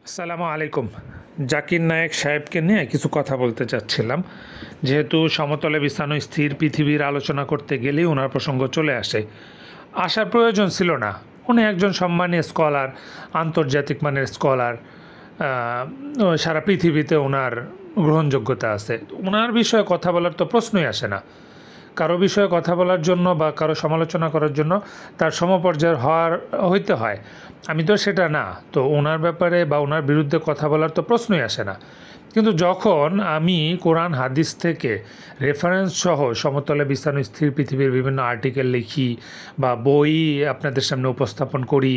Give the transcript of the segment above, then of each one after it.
আসসালামু আলাইকুম। জাকির নায়েক সাহেবকে নিয়ে কিছু কথা বলতে চাচ্ছিলাম। যেহেতু সমতলে বিছানো স্থির পৃথিবীর আলোচনা করতে গেলেই ওনার প্রসঙ্গ চলে আসে। আসার প্রয়োজন ছিল না। উনি একজন সম্মানীয় স্কলার, আন্তর্জাতিক মানের স্কলার। সারা পৃথিবীতে ওনার গ্রহণযোগ্যতা আছে। ওনার বিষয়ে কথা বলার তো প্রশ্নই আসে না। কারো বিষয়ে কথা বলার জন্য বা কারো সমালোচনা করার জন্য তার সমপর্যায়ের হইতে হয়। আমি তো সেটা না। তো ওনার ব্যাপারে বা ওনার বিরুদ্ধে কথা বলার তো প্রশ্নই আসে না। কিন্তু যখন আমি কোরআন হাদিস থেকে রেফারেন্স সহ সমতলে বিছানো স্থির পৃথিবীর বিভিন্ন আর্টিকেল লিখি বা বই আপনাদের সামনে উপস্থাপন করি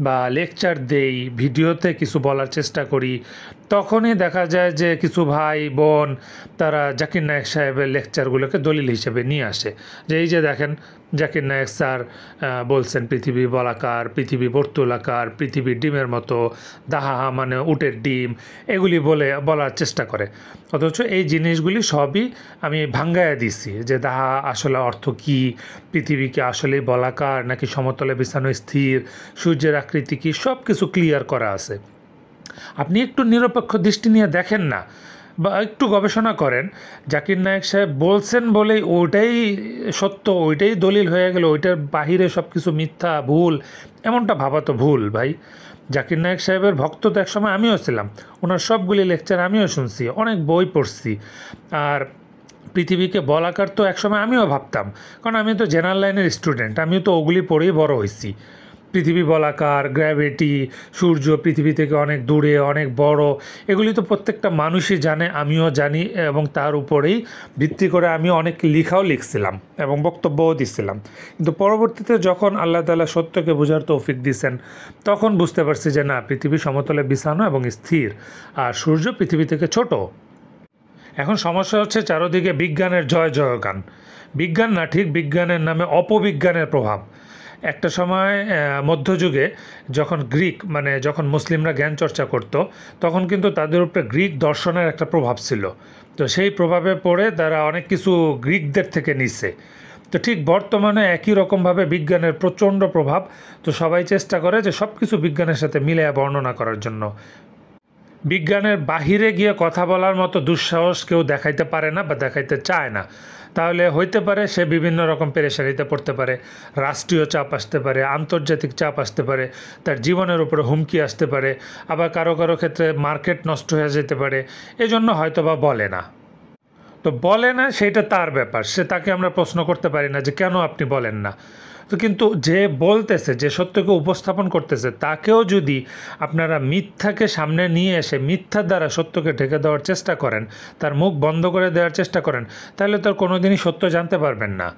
বা লেকচার দেই, ভিডিওতে কিছু বলার চেষ্টা করি, তখনই দেখা যায় যে কিছু ভাই বোন তারা জাকির নায়েক সাহেবের লেকচারগুলোকে দলিল হিসেবে নিয়ে আসে। যে এই যে দেখেন, জাকির নায়েক স্যার বলছেন পৃথিবী বলাকার, পৃথিবী বর্তুলাকার, পৃথিবী ডিমের মতো, দাহা মানে উটের ডিম, এগুলি বলার চেষ্টা করে। অথচ এই জিনিসগুলি সবই আমি ভাঙ্গায়া দিছি যে দাহা আসলে অর্থ কী, পৃথিবীকে আসলেই বলাকার নাকি সমতলে বিছানো স্থির, সূর্যের আকৃতি কী, সব কিছু ক্লিয়ার করা আছে। আপনি একটু নিরপেক্ষ দৃষ্টি নিয়ে দেখেন না, বা একটু গবেষণা করেন। জাকির নায়েক সাহেব বলছেন বলেই ওইটাই সত্য, ওইটাই দলিল হয়ে গেল, ওইটার বাহিরে সব কিছু মিথ্যা ভুল, এমনটা ভাবা তো ভুল ভাই। জাকির নায়েক সাহেবের ভক্ত তো একসময় আমিও ছিলাম। ওনার সবগুলি লেকচার আমিও শুনছি, অনেক বই পড়ছি। আর পৃথিবীকে বলাকার তো একসময় আমিও ভাবতাম, কারণ আমি তো জেনারেল লাইনের স্টুডেন্ট, আমিও তো ওগুলি পড়েই বড় হয়েছি। পৃথিবী বলাকার, গ্র্যাভিটি, সূর্য পৃথিবী থেকে অনেক দূরে, অনেক বড়, এগুলি তো প্রত্যেকটা মানুষই জানে, আমিও জানি, এবং তার উপরেই ভিত্তি করে আমি অনেক লিখাও লিখছিলাম এবং বক্তব্যও দিচ্ছিলাম। কিন্তু পরবর্তীতে যখন আল্লাহ তাআলা সত্যকে বোঝার তৌফিক দিয়েছেন, তখন বুঝতে পারছি যে না, পৃথিবী সমতলে বিছানো এবং স্থির, আর সূর্য পৃথিবী থেকে ছোট। এখন সমস্যা হচ্ছে চারদিকে বিজ্ঞানের জয় জয়গান। বিজ্ঞান না ঠিক, বিজ্ঞানের নামে অপবিজ্ঞানের প্রভাব। একটা সময় মধ্যযুগে যখন যখন মুসলিমরা জ্ঞান চর্চা করত, তখন কিন্তু তাদের উপরে গ্রিক দর্শনের একটা প্রভাব ছিল। তো সেই প্রভাবে পড়ে তারা অনেক কিছু গ্রিকদের থেকে নিছে। তো ঠিক বর্তমানে একই রকমভাবে বিজ্ঞানের প্রচণ্ড প্রভাব। তো সবাই চেষ্টা করে যে সব কিছু বিজ্ঞানের সাথে মিলিয়ে বর্ণনা করার জন্য। বিজ্ঞানের বাহিরে গিয়ে কথা বলার মতো দুঃসাহস কেউ দেখাইতে পারে না বা দেখাইতে চায় না। তাহলে হইতে পারে সে বিভিন্ন রকম পেরেশানিতে পড়তে পারে, রাষ্ট্রীয় চাপ আসতে পারে, আন্তর্জাতিক চাপ আসতে পারে, তার জীবনের উপরে হুমকি আসতে পারে, আবার কারো কারো ক্ষেত্রে মার্কেট নষ্ট হয়ে যেতে পারে। এজন্য হয়তো বা বলে না। তো বলে না, সেইটা তার ব্যাপার, তাকে আমরা প্রশ্ন করতে পারি না যে কেন আপনি বলেন না। তো কিন্তু যে বলতেছে, যে সত্যকে উপস্থাপন করতেছে, তাকেও যদি আপনারা মিথ্যাকে সামনে নিয়ে এসে মিথ্যার দ্বারা সত্যকে ঢেকে দেওয়ার চেষ্টা করেন, তার মুখ বন্ধ করে দেওয়ার চেষ্টা করেন, তাহলে তার কোনো দিনই সত্য জানতে পারবেন না।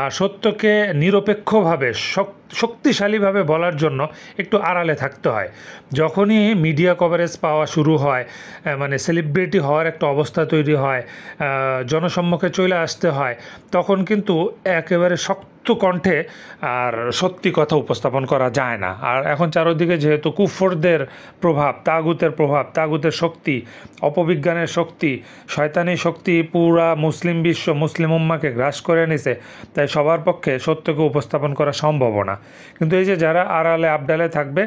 আর সত্যকে নিরপেক্ষভাবে শক্তিশালীভাবে বলার জন্য একটু আড়ালে থাকতে হয়। যখনই মিডিয়া কভারেজ পাওয়া শুরু হয়, মানে সেলিব্রিটি হওয়ার একটা অবস্থা তৈরি হয়, জনসম্মুখে চলে আসতে হয়, তখন কিন্তু একেবারে শক্ত কণ্ঠে আর সত্যি কথা উপস্থাপন করা যায় না। আর এখন চারদিকে যেহেতু কুফরদের প্রভাব, তাগুতের শক্তি, অপবিজ্ঞানের শক্তি, শয়তানি শক্তি পুরা মুসলিম বিশ্ব, মুসলিম উম্মাকে গ্রাস করে নিছে, তাই সবার পক্ষে সত্যকে উপস্থাপন করা সম্ভব না। কিন্তু এই যে যারা আড়ালে আবডালে থাকবে,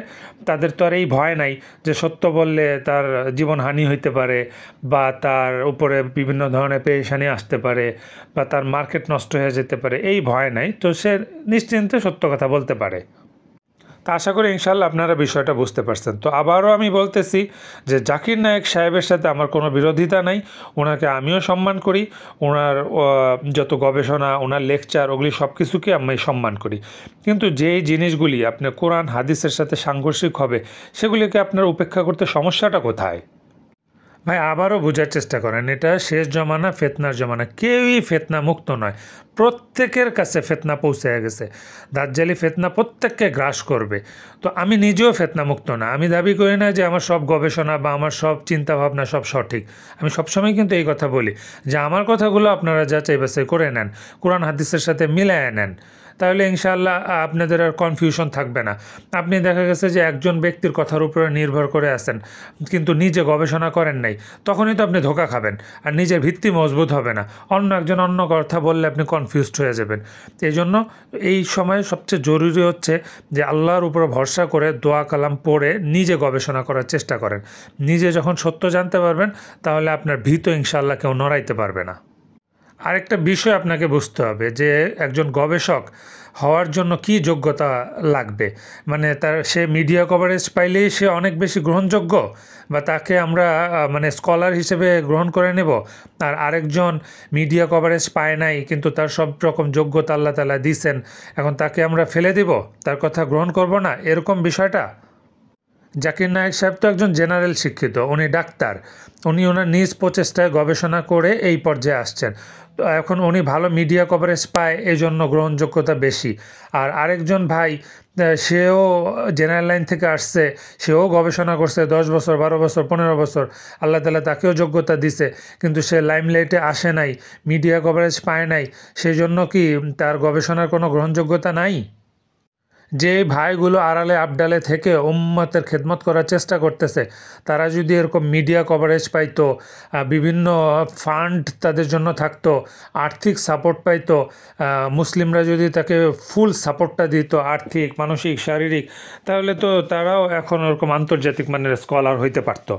তাদের তো আর এই ভয় নাই যে সত্য বললে তার জীবনহানি হইতে পারে, বা তার উপরে বিভিন্ন ধরনের পেরেশানি আসতে পারে, বা তার মার্কেট নষ্ট হয়ে যেতে পারে, এই ভয় নাই। তো সে নিশ্চিন্তে সত্য কথা বলতে পারে। তা আশা করি ইনশাল্লাহ আপনারা বিষয়টা বুঝতে পারছেন। তো আবারও আমি বলতেছি যে জাকির নায়েক সাহেবের সাথে আমার কোনো বিরোধিতা নাই। ওনাকে আমিও সম্মান করি। ওনার যত গবেষণা, ওনার লেকচার, ওগুলি সব কিছুকে আমি সম্মান করি। কিন্তু যেই জিনিসগুলি আপনার কোরআন হাদিসের সাথে সাংঘর্ষিক হবে, সেগুলিকে আপনার উপেক্ষা করতে সমস্যাটা কোথায়? ভাই আবারও বোঝার চেষ্টা করেন, এটা শেষ জমানা, ফেতনার জমানা, কেউই ফেতনা মুক্ত নয়। প্রত্যেকের কাছে ফেতনা পৌঁছে গেছে। দাজ্জালি ফেতনা প্রত্যেককে গ্রাস করবে। তো আমি নিজেও ফেতনা মুক্ত না। আমি দাবি করি না যে আমার সব গবেষণা বা আমার সব চিন্তাভাবনা সব সঠিক। আমি সবসময় কিন্তু এই কথা বলি যে আমার কথাগুলো আপনারা যাচাই বাছাই করে নেন, কোরআন হাদিসের সাথে মিলায় নেন। তাহলে ইনশাআল্লাহ আপনাদের আর কনফিউশন থাকবে না। আপনি দেখা গেছে যে একজন ব্যক্তির কথার উপরে নির্ভর করে আছেন, কিন্তু নিজে গবেষণা করেন নাই, তখনই তো আপনি ধোঁকা খাবেন আর নিজের ভিত্তি মজবুত হবে না। অন্য একজন অন্য কথা বললে আপনি কনফিউজড হয়ে যাবেন। এই জন্য এই সময় সবচেয়ে জরুরি হচ্ছে যে আল্লাহর উপর ভরসা করে দোয়া কালাম পড়ে নিজে গবেষণা করার চেষ্টা করেন। নিজে যখন সত্য জানতে পারবেন, তাহলে আপনার ভীত ইনশাআল্লাহ কেউ নড়াইতে পারবে না। আরেকটা বিষয় আপনাকে বুঝতে হবে যে একজন গবেষক হওয়ার জন্য কি যোগ্যতা লাগবে। মানে সে মিডিয়া কভারেজ পাইলেই সে অনেক বেশি গ্রহণযোগ্য, বা তাকে আমরা মানে স্কলার হিসেবে গ্রহণ করে নেব। আর আরেকজন মিডিয়া কভারেজ পায় নাই, কিন্তু তার সব রকম যোগ্যতা আল্লাহ তাআলা দিয়েছেন, এখন তাকে আমরা ফেলে দিব, তার কথা গ্রহণ করব না, এরকম বিষয়টা। জাকির নায়েক সাহেব তো একজন জেনারেল শিক্ষিত, উনি ডাক্তার, উনি ওনার নিজ প্রচেষ্টায় গবেষণা করে এই পর্যায়ে আসছেন। তো এখন উনি ভালো মিডিয়া কভারেজ পায়, এই জন্য গ্রহণযোগ্যতা বেশি। আর আরেকজন ভাই, সেও জেনারেল লাইন থেকে আসছে, সেও গবেষণা করছে 10 বছর, 12 বছর, 15 বছর, আল্লাহ তাআলা তাকেও যোগ্যতা দিছে, কিন্তু সে লাইমলাইটে আসে নাই, মিডিয়া কভারেজ পায় নাই, সেই জন্য কি তার গবেষণার কোনো গ্রহণযোগ্যতা নাই? যে ভাইগুলো আড়ালে আবডালে থেকে উম্মতের খেদমত করার চেষ্টা করতেছে, তারা যদি এরকম মিডিয়া কভারেজ পাইতো, বিভিন্ন ফান্ড তাদের জন্য থাকতো, আর্থিক সাপোর্ট পাইতো, মুসলিমরা যদি তাকে ফুল সাপোর্টটা দিত, আর্থিক, মানসিক, শারীরিক, তাহলে তো তারাও এখন ওরকম আন্তর্জাতিক মানের স্কলার হইতে পারতো।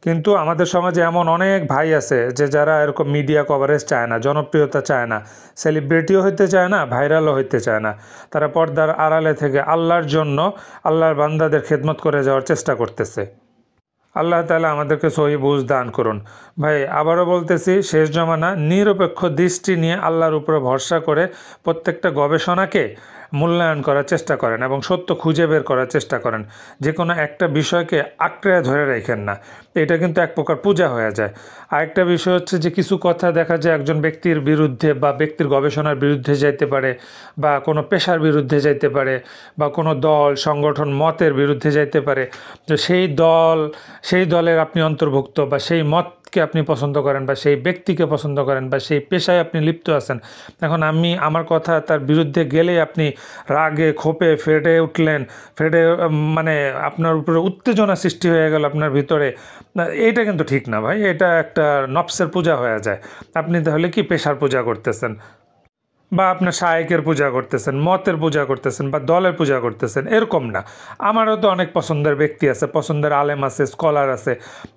কিন্তু আমাদের সমাজে এমন অনেক ভাই আছে যে যারা এরকম মিডিয়া কভারেজ চায় না, জনপ্রিয়তা চায় না, সেলিব্রিটিও হইতে চায় না, ভাইরালও হইতে চায় না। তারা পর্দার আড়ালে থেকে আল্লাহর জন্য আল্লাহর বান্দাদের খেদমত করে যাওয়ার চেষ্টা করতেছে। আল্লাহ তাআলা আমাদেরকে সহি বুঝ দান করুন। ভাই আবারও বলতেছি, শেষ জমানা, নিরপেক্ষ দৃষ্টি নিয়ে আল্লাহর উপরে ভরসা করে প্রত্যেকটা গবেষণাকে মূল্যায়ন করার চেষ্টা করেন এবং সত্য খুঁজে বের করার চেষ্টা করেন। যে কোনো একটা বিষয়কে আঁকড়ে ধরে রাখেন না, এটা কিন্তু এক প্রকার পূজা হয়ে যায়। আরেকটা বিষয় হচ্ছে যে কিছু কথা দেখা যায় একজন ব্যক্তির বিরুদ্ধে বা ব্যক্তির গবেষণার বিরুদ্ধে যাইতে পারে, বা কোনো পেশার বিরুদ্ধে যাইতে পারে, বা কোনো দল, সংগঠন, মতের বিরুদ্ধে যাইতে পারে। তো সেই দলের আপনি অন্তর্ভুক্ত, বা সেই মতকে আপনি পছন্দ করেন, বা সেই ব্যক্তিকে পছন্দ করেন, বা সেই পেশায় আপনি লিপ্ত আছেন। এখন আমার কথা তার বিরুদ্ধে গেলেই আপনি রাগে ক্ষোভে ফেটে উঠলেন, মানে আপনার উপরে উত্তেজনা সৃষ্টি হয়ে গেল আপনার ভিতরে। না, এইটা কিন্তু ঠিক না ভাই, এটা একটা নফসের পূজা হয়ে যায়। আপনি তাহলে কি পেশার পূজা করতেছেন, বা আপনার শায়েকের পূজা করতেছেন, মতের পূজা করতেছেন, বা দলের পূজা করতেছেন, এরকম না। আমারও তো অনেক পছন্দের ব্যক্তি আছে, পছন্দের আলেম আছে, স্কলার আছে,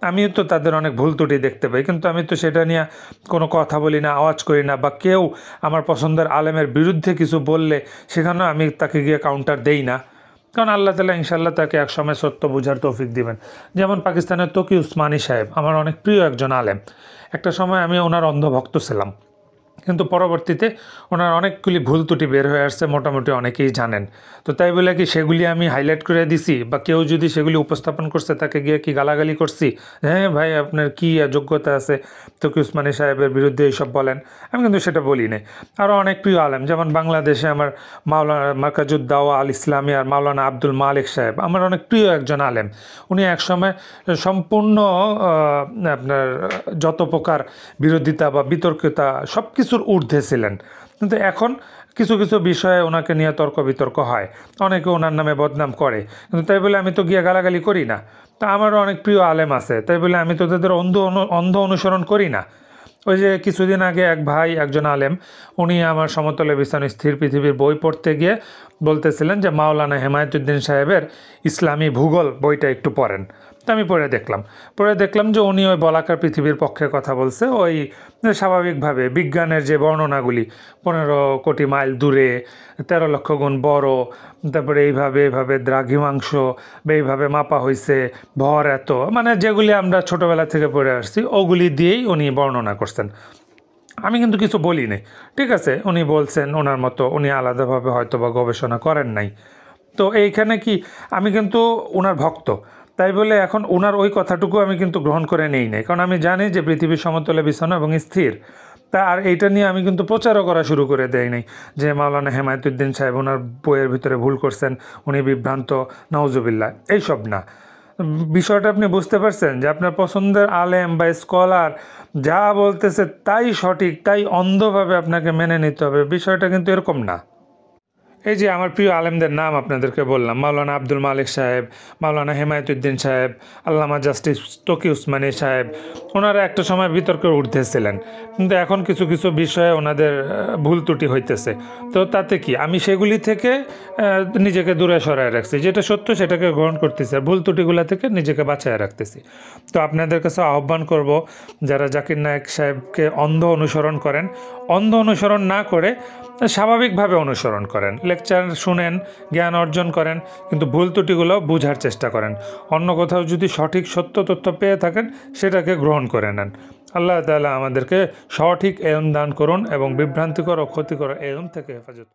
আমিও তো তাদের অনেক ভুল ত্রুটি দেখতে পাই, কিন্তু আমি তো সেটা নিয়ে কোনো কথা বলি না, আওয়াজ করি না, বা কেউ আমার পছন্দের আলেমের বিরুদ্ধে কিছু বললে সেখানেও আমি তাকে গিয়ে কাউন্টার দেই না। কারণ আল্লাহ তাআলা ইনশাআল্লাহ তাকে একসময় সত্য বোঝার তৌফিক দিবেন। যেমন পাকিস্তানের তকি উসমানী সাহেব আমার অনেক প্রিয় একজন আলেম। একটা সময় আমি ওনার অন্ধভক্ত ছিলাম, কিন্তু পরবর্তীতে ওনার অনেকগুলি ভুল ত্রুটি বের হয়ে আসছে, মোটামুটি অনেকেই জানেন। তো তাই বলে কি সেগুলি আমি হাইলাইট করে দিছি, বা কেউ যদি সেগুলি উপস্থাপন করছে তাকে গিয়ে কি গালাগালি করছি, হ্যাঁ ভাই আপনার কি যোগ্যতা আছে তকি উসমানী সাহেবের বিরুদ্ধে এইসব বলেন? আমি কিন্তু সেটা বলি না। আরও অনেক প্রিয় আলেম, যেমন বাংলাদেশে আমার মাওলানা মার্কাজুদ্দাওয়া আল ইসলামী আর মাওলানা আব্দুল মালিক সাহেব আমার অনেক প্রিয় একজন আলেম। উনি একসময় সম্পূর্ণ আপনার যত প্রকার বিরোধিতা বা বিতর্কিতা সব কিছুর ঊর্ধ্বে ছিলেন, কিন্তু এখন কিছু কিছু বিষয়ে ওনাকে নিয়ে তর্ক বিতর্ক হয়, অনেকে ওনার নামে বদনাম করে, কিন্তু তাই বলে আমি তো গিয়ে গালাগালি করি না। তা আমারও অনেক প্রিয় আলেম আছে, তাই বলে আমি তো তাদের অন্ধ অনুসরণ করি না। ওই যে কিছুদিন আগে এক ভাই, একজন আলেম, উনি আমার সমতলে বিছানো স্থির পৃথিবীর বই পড়তে গিয়ে বলতেছিলেন যে মাওলানা হেমায়েতুদ্দিন সাহেবের ইসলামী ভূগোল বইটা একটু পড়েন। তো আমি পড়ে দেখলাম যে উনি ওই বলাকার পৃথিবীর পক্ষে কথা বলছে, ওই স্বাভাবিকভাবে বিজ্ঞানের যে বর্ণনাগুলি, 15 কোটি মাইল দূরে, 13 লক্ষ গুণ বড়, তারপরে এইভাবে দ্রাঘিমাংশ বা এইভাবে মাপা হয়েছে, ভর এত, মানে যেগুলি আমরা ছোটোবেলা থেকে পড়ে আসছি ওগুলি দিয়েই উনি বর্ণনা করছেন। আমি কিন্তু কিছু বলি নাই, ঠিক আছে, উনি বলছেন ওনার মতো, উনি আলাদাভাবে হয়তো বা গবেষণা করেন নাই। তো এইখানে কি, আমি কিন্তু ওনার ভক্ত, তাই বলে এখন ওনার ওই কথাটুকু আমি কিন্তু গ্রহণ করে নেই নাই, কারণ আমি জানি যে পৃথিবীর সমতলে বিছানো এবং স্থির। তা আর এইটা নিয়ে আমি কিন্তু প্রচারও করা শুরু করে দেই নাই যে মাওলানা হেমায়েতুদ্দিন সাহেব ওনার বইয়ের ভিতরে ভুল করছেন, উনি বিভ্রান্ত, নাউজুবিল্লাহ, এইসব না। বিষয়টা আপনি বুঝতে পারছেন যে আপনার পছন্দের আলেম বা স্কলার যা বলতেছে তাই সঠিক, তাই অন্ধভাবে আপনাকে মেনে নিতে হবে, বিষয়টা কিন্তু এরকম না। এই যে আমার প্রিয় আলেমদের নাম আপনাদেরকে বললাম, মাওলানা আব্দুল মালিক সাহেব, মাওলানা হেমায়েতুদ্দিন সাহেব, আল্লামা জাস্টিস তকি উসমানী সাহেব, ওনারা একটা সময় বিতর্কের ঊর্ধ্বে ছিলেন, কিন্তু এখন কিছু কিছু বিষয়ে ওনাদের ভুল ত্রুটি হইতেছে। তো তাতে কি, আমি সেগুলি থেকে নিজেকে দূরে সরায় রাখছি, যেটা সত্য সেটাকে গ্রহণ করতেছি, আর ভুল ত্রুটিগুলো থেকে নিজেকে বাঁচায় রাখতেছি। তো আপনাদের কাছে আহ্বান করব, যারা জাকির নায়েক সাহেবকে অন্ধ অনুসরণ করেন, অন্ধ অনুসরণ না করে স্বাভাবিকভাবে অনুসরণ করেন, লেকচার শুনেন, জ্ঞান অর্জন করেন, কিন্তু ভুল ত্রুটিগুলো বোঝার চেষ্টা করেন। অন্য কোথাও যদি সঠিক সত্য তথ্য পেয়ে থাকেন, সেটাকে গ্রহণ করে নেন। আল্লাহ তাআলা আমাদেরকে সঠিক এলম দান করুন এবং বিভ্রান্তিকর ও ক্ষতিকর এলম থেকে হেফাজত।